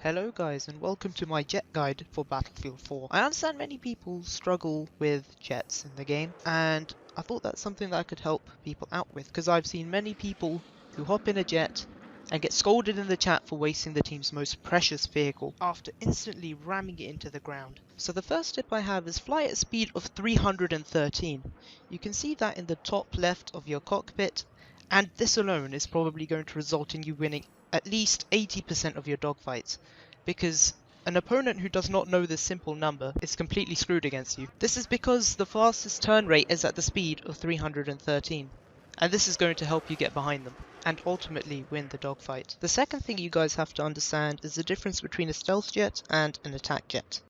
Hello guys and welcome to my jet guide for Battlefield 4. I understand many people struggle with jets in the game and I thought that's something that I could help people out with because I've seen many people who hop in a jet and get scolded in the chat for wasting the team's most precious vehicle after instantly ramming it into the ground. So the first tip I have is fly at a speed of 313. You can see that in the top left of your cockpit, and this alone is probably going to result in you winning at least 80% of your dogfights, because an opponent who does not know this simple number is completely screwed against you. This is because the fastest turn rate is at the speed of 313, and this is going to help you get behind them and ultimately win the dogfight. The second thing you guys have to understand is the difference between a stealth jet and an attack jet.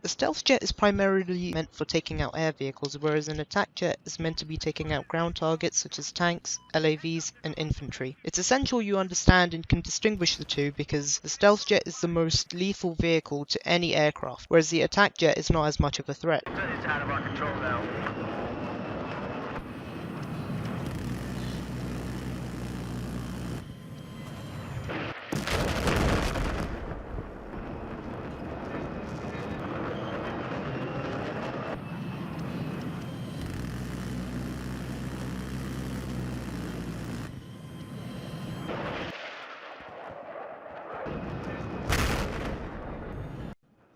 A stealth jet is primarily meant for taking out air vehicles, whereas an attack jet is meant to be taking out ground targets such as tanks, LAVs, and infantry. It's essential you understand and can distinguish the two because the stealth jet is the most lethal vehicle to any aircraft, whereas the attack jet is not as much of a threat. It's out of our control now.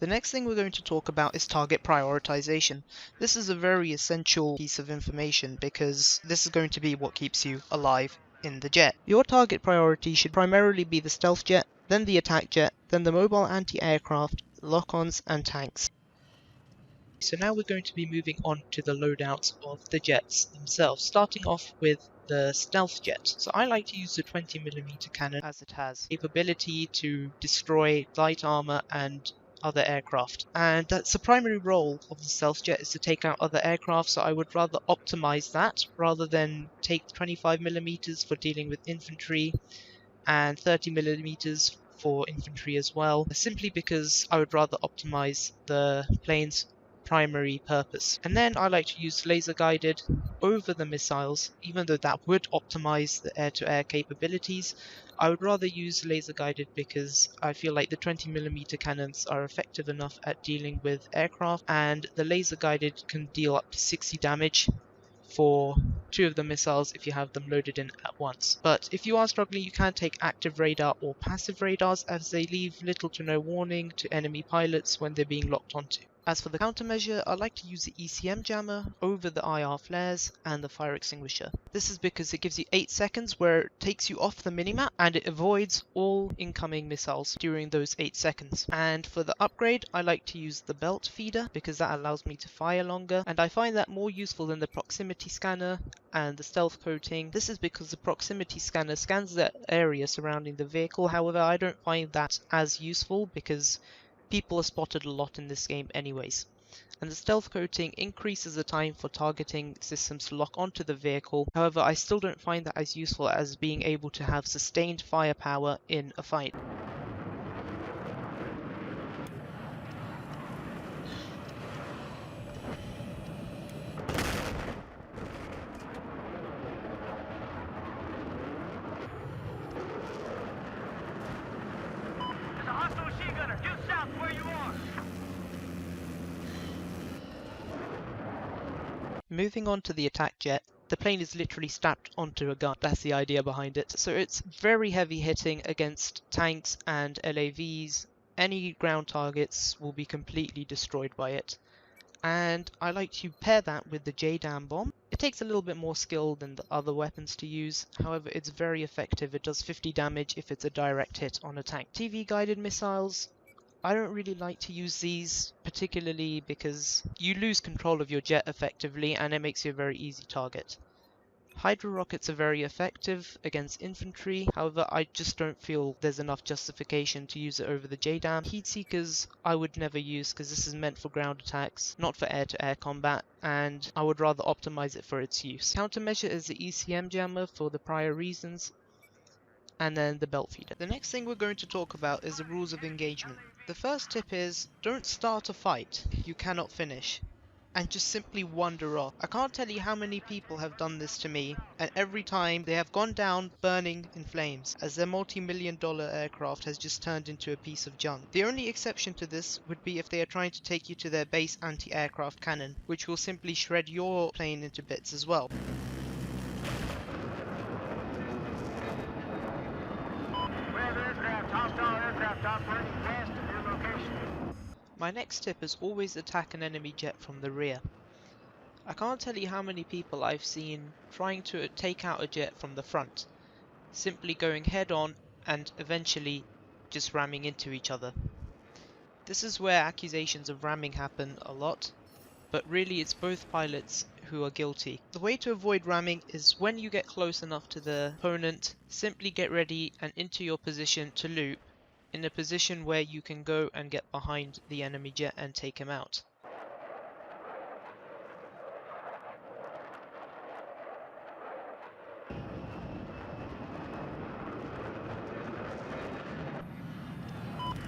The next thing we're going to talk about is target prioritization. This is a very essential piece of information because this is going to be what keeps you alive in the jet. Your target priority should primarily be the stealth jet, then the attack jet, then the mobile anti-aircraft, lock-ons and tanks. So now we're going to be moving on to the loadouts of the jets themselves, starting off with the stealth jet. So I like to use the 20mm cannon as it has the capability to destroy light armor and other aircraft, and that's the primary role of the stealth jet, is to take out other aircraft, so I would rather optimize that rather than take 25mm for dealing with infantry and 30mm for infantry as well, simply because I would rather optimize the plane's primary purpose. And then I like to use laser guided over the missiles, even though that would optimize the air-to-air capabilities. I would rather use laser guided because I feel like the 20mm cannons are effective enough at dealing with aircraft, and the laser guided can deal up to 60 damage for 2 of the missiles if you have them loaded in at once. But if you are struggling, you can take active radar or passive radars, as they leave little to no warning to enemy pilots when they're being locked onto. As for the countermeasure, I like to use the ECM jammer over the IR flares and the fire extinguisher. This is because it gives you 8 seconds where it takes you off the minimap and it avoids all incoming missiles during those 8 seconds. And for the upgrade, I like to use the belt feeder because that allows me to fire longer, and I find that more useful than the proximity scanner and the stealth coating. This is because the proximity scanner scans the area surrounding the vehicle. However, I don't find that as useful because people are spotted a lot in this game anyways. And the stealth coating increases the time for targeting systems to lock onto the vehicle. However, I still don't find that as useful as being able to have sustained firepower in a fight. There's a hostile machine gunner due south where you are. Moving on to the attack jet, the plane is literally strapped onto a gun. That's the idea behind it. So it's very heavy hitting against tanks and LAVs. Any ground targets will be completely destroyed by it. And I like to pair that with the JDAM bomb. It takes a little bit more skill than the other weapons to use, however it's very effective. It does 50 damage if it's a direct hit on a tank. TV guided missiles, I don't really like to use these, particularly because you lose control of your jet effectively and it makes you a very easy target. Hydro rockets are very effective against infantry, however I just don't feel there's enough justification to use it over the JDAM. Heat seekers I would never use because this is meant for ground attacks, not for air-to-air combat, and I would rather optimize it for its use. Countermeasure is the ECM jammer for the prior reasons, and then the belt feeder. The next thing we're going to talk about is the rules of engagement. The first tip is, don't start a fight you cannot finish. and just simply wander off. I can't tell you how many people have done this to me, and every time they have gone down burning in flames, as their multi-million-dollar aircraft has just turned into a piece of junk. The only exception to this would be if they are trying to take you to their base anti-aircraft cannon, which will simply shred your plane into bits as well. We have aircraft, hostile aircraft operating west of your location. My next tip is always attack an enemy jet from the rear. I can't tell you how many people I've seen trying to take out a jet from the front, simply going head on and eventually just ramming into each other. This is where accusations of ramming happen a lot, but really it's both pilots who are guilty. The way to avoid ramming is when you get close enough to the opponent, simply get ready and into your position to loop, in a position where you can go and get behind the enemy jet and take him out.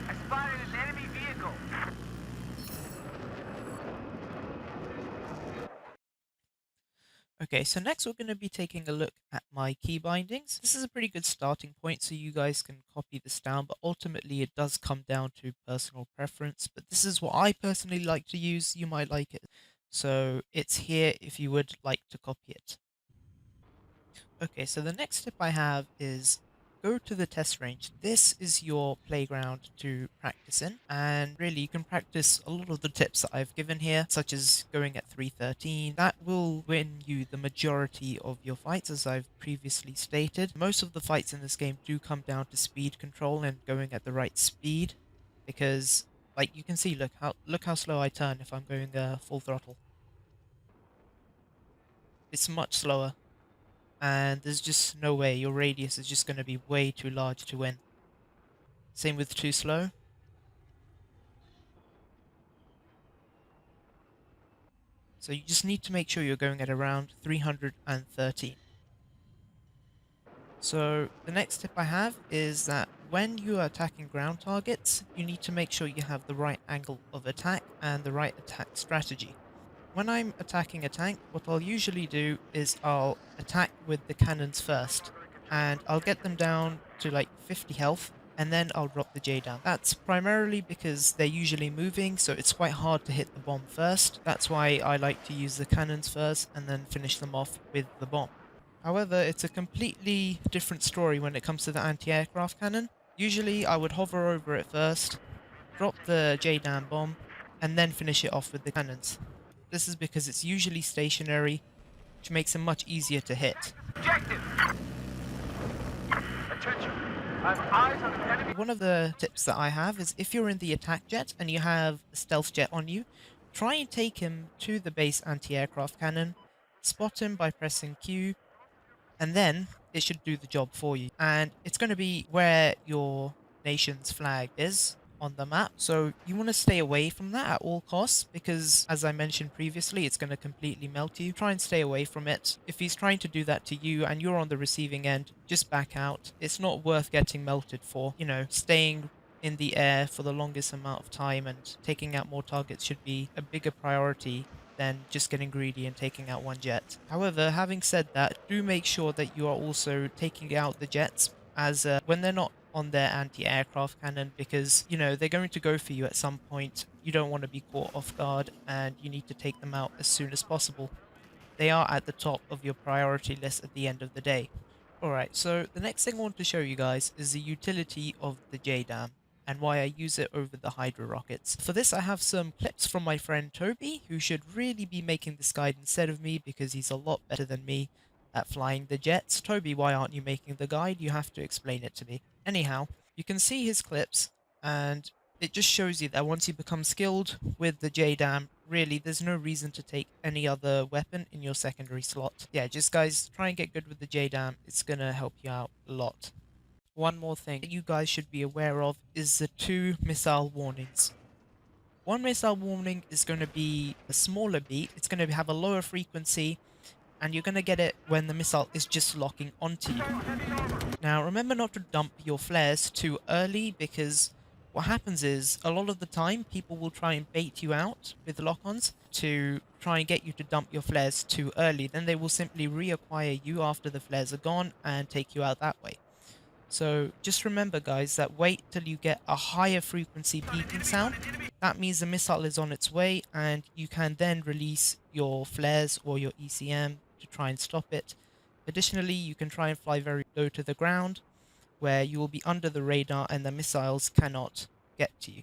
I spotted an enemy vehicle. Okay, so next we're going to be taking a look at my key bindings. This is a pretty good starting point, so you guys can copy this down, but ultimately it does come down to personal preference. But this is what I personally like to use. You might like it. So it's here if you would like to copy it. Okay, so the next tip I have is go to the test range. This is your playground to practice in, and really you can practice a lot of the tips that I've given here, such as going at 313. That will win you the majority of your fights, as I've previously stated. Most of the fights in this game do come down to speed control and going at the right speed, because like you can see, look how slow I turn if I'm going full throttle. It's much slower. And there's just no way, your radius is just going to be way too large to win. Same with too slow. So you just need to make sure you're going at around 313. So the next tip I have is that when you are attacking ground targets, you need to make sure you have the right angle of attack and the right attack strategy. When I'm attacking a tank, what I'll usually do is I'll attack with the cannons first, and I'll get them down to like 50 health, and then I'll drop the J down. That's primarily because they're usually moving, so it's quite hard to hit the bomb first. That's why I like to use the cannons first and then finish them off with the bomb. However, it's a completely different story when it comes to the anti-aircraft cannon. Usually I would hover over it first, drop the J-Dam bomb, and then finish it off with the cannons. This is because it's usually stationary, which makes them much easier to hit. Objective! Attention! I have eyes on an enemy. One of the tips that I have is if you're in the attack jet and you have a stealth jet on you, try and take him to the base anti-aircraft cannon, spot him by pressing Q, and then it should do the job for you. And it's going to be where your nation's flag is on the map, so you want to stay away from that at all costs, because as I mentioned previously, it's going to completely melt you. Try and stay away from it. If he's trying to do that to you and you're on the receiving end, just back out. It's not worth getting melted for. You know, staying in the air for the longest amount of time and taking out more targets should be a bigger priority than just getting greedy and taking out one jet. However, having said that, do make sure that you are also taking out the jets as when they're not on their anti-aircraft cannon, because you know they're going to go for you at some point. You don't want to be caught off guard, and you need to take them out as soon as possible. They are at the top of your priority list at the end of the day. Alright, so the next thing I want to show you guys is the utility of the J-Dam and why I use it over the Hydra rockets. For this I have some clips from my friend Toby, who should really be making this guide instead of me because he's a lot better than me at flying the jets. Toby, why aren't you making the guide? You have to explain it to me. Anyhow, you can see his clips, and it just shows you that once you become skilled with the J-Dam, really there's no reason to take any other weapon in your secondary slot. Yeah, just guys, try and get good with the J-Dam. It's gonna help you out a lot. One more thing that you guys should be aware of is the 2 missile warnings. One missile warning is going to be a smaller beat, it's going to have a lower frequency, and you're going to get it when the missile is just locking onto you. Now remember not to dump your flares too early, because What happens is, a lot of the time, people will try and bait you out with lock-ons to try and get you to dump your flares too early. Then they will simply reacquire you after the flares are gone and take you out that way. So just remember, guys, that wait till you get a higher frequency beeping sound. That means the missile is on its way, and you can then release your flares or your ECM to try and stop it. Additionally, you can try and fly very low to the ground, where you will be under the radar and the missiles cannot get to you.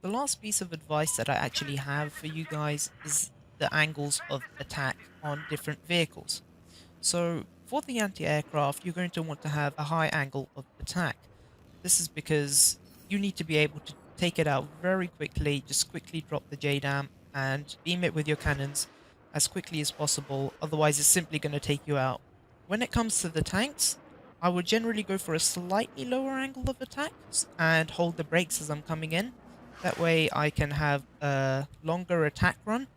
The last piece of advice that I actually have for you guys is the angles of attack on different vehicles. So for the anti-aircraft, you're going to want to have a high angle of attack. This is because you need to be able to take it out very quickly, just quickly drop the JDAM and beam it with your cannons as quickly as possible, otherwise it's simply going to take you out. When it comes to the tanks, I would generally go for a slightly lower angle of attack and hold the brakes as I'm coming in. That way I can have a longer attack run,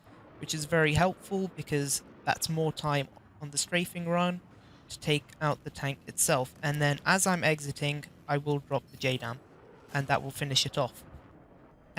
which is very helpful because that's more time on the strafing run to take out the tank itself. And then as I'm exiting, I will drop the JDAM, and that will finish it off.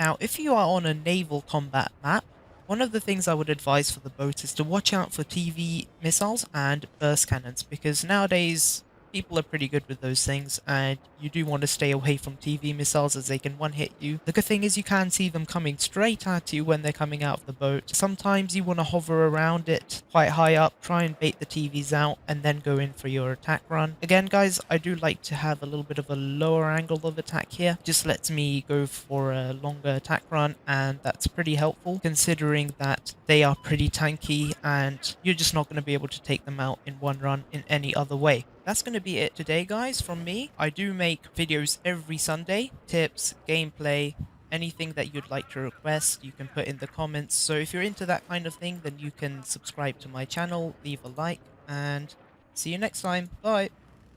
Now, if you are on a naval combat map, one of the things I would advise for the boat is to watch out for TV missiles and burst cannons, because nowadays people are pretty good with those things, and you do want to stay away from TV missiles as they can one-hit you. The good thing is you can see them coming straight at you when they're coming out of the boat. Sometimes you want to hover around it quite high up, try and bait the TVs out, and then go in for your attack run. Again, guys, I do like to have a little bit of a lower angle of attack here. Just lets me go for a longer attack run, and that's pretty helpful considering that they are pretty tanky and you're just not going to be able to take them out in one run in any other way. That's going to be it today, guys, from me. I do make videos every Sunday, tips, gameplay, anything that you'd like to request, you can put in the comments. So if you're into that kind of thing, then you can subscribe to my channel, leave a like, and see you next time. Bye!